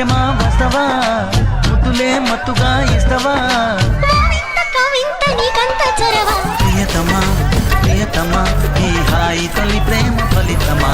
ముత్యమా వస్తవా ముద్దులే మత్తుగా ఇస్తవా ప్రియతమా ప్రియతమా ఈ హాయి తల్లి ప్రేమ ఫలితమా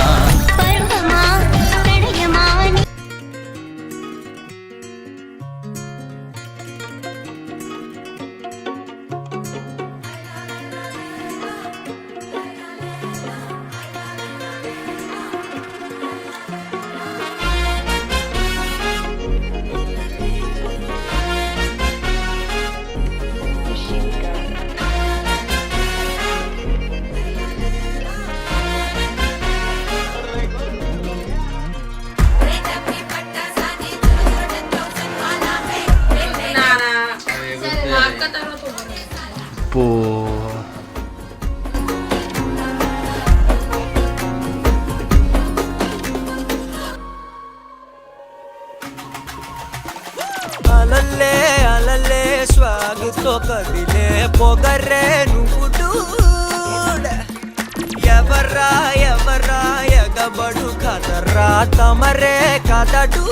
అలల్లే అలల్లే స్వాగుతో కదిలే పొగర్రే నువ్వు ఎవర్రా ఎవర్రా ఎగబడు కదర్రా తమరే కదడు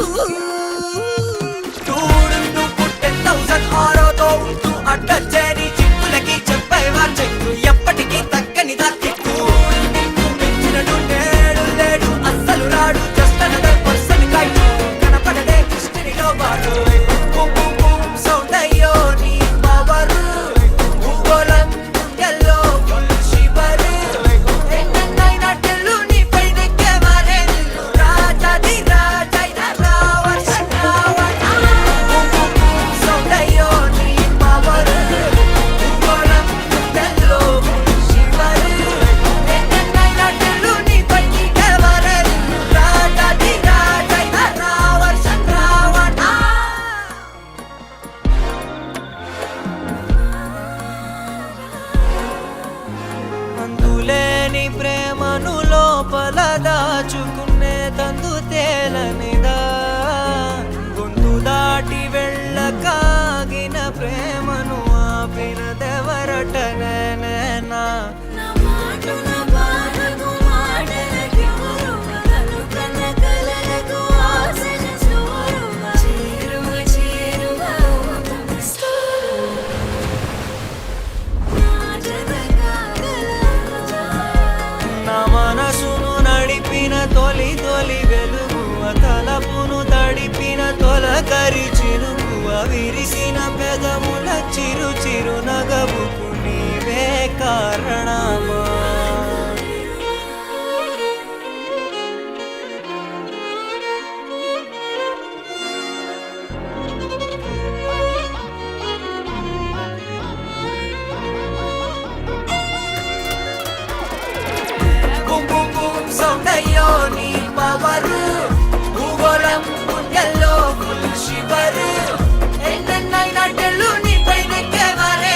చూడు పుట్టే 1006తో ఉంటూ అడ్డొచ్చేని చిక్కులకి చెప్పేవా చెక్కు ఎప్పటికీ తక్కని దక్కిక్కు మించినడు నేడు లేడు అస్సలు రాడు జస్ట్ అనదర్ పర్సన్ కైటు కనపడదే హిస్టరీలో వాడు సౌండ్ అయ్యో నీ పవర్ భూగోళం గుండెల్లో ఫుల్ శివరు ఎన్నైనా టెల్లు నీ పై నెక్కేవారే రాజాది రాజైన రావణ సౌండ్ అయ్యో నీ పవర్ భూగోళం గుండెల్లో ఫుల్ శివరు ఎన్నైనా టెల్లు నీ పై నెక్కేవారే రాజాది రాజైన రావణ అందులేని ప్రేమను లోపల దాచుకునే తందు తేలనిదా గొంతు దాటి వెళ్ళకాగిన ప్రేమను ఆపినదెవరటనేనా నా మనసును నడిపిన తొలి తొలి వెలుగువ తలపును తడిపిన తొలకరి చిరుకువ విరిసిన పెదముల చిరు చిరు నగవుకు నీవే కారణమా సౌండ్ అయ్యో నీ పవరు భూగోళం గుండెల్లో ఫుల్ శివరు ఎన్నైనా టెల్లు నీ పై నెక్కేవారే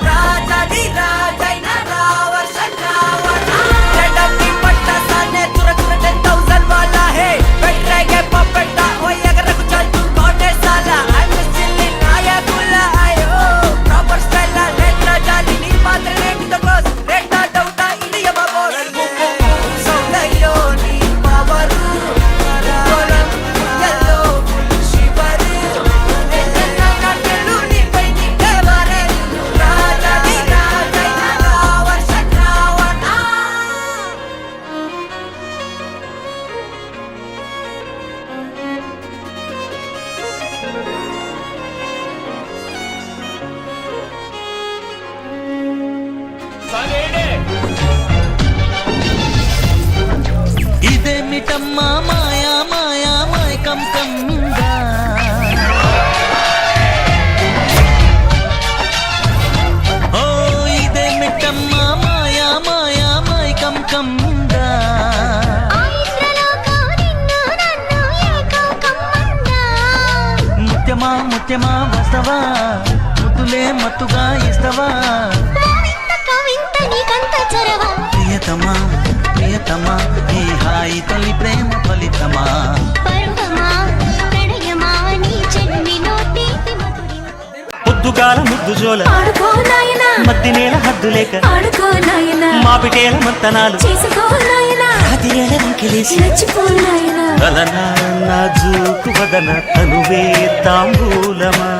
రాజాది రాజైన రావణ చెడ్డకి పట్టసానే తుర తుర 10,000 వాలా హే పెట్టరేగే పప్పెట్ట ఓ ఎగరకు చల్తు కోటే సాలా ఐమ్ స్టిల్ నాయకుల అయ్యో ప్రాపర్ స్టైల్ లెట్లా జాలి నీ మాత్రమే నీ ద క్లోజ్ రెడ్డా డౌటా ఇండియా బాబోస్ ఇదేమిటమ్మా మాయా మాయా మైకం కమ్మిందా ఓ ఇదేమిటమ్మా మాయా మాయా మైకం కమ్మిందా ముత్యమా ముత్యమా వస్తవా ముద్దులే మత్తుగా ఇస్తవా ప్రియతమా ప్రియతమా ఈ హాయి తల్లి ప్రేమ ఫలితమా పొద్దుగాల ముద్దు జోల మద్ది నేల హద్దు లేక మాపిటేల మంతనాలు రాతి ఏళ్ళ వంకెలేసి అలనా నాజూకు వదన తనువే తాంబూలమా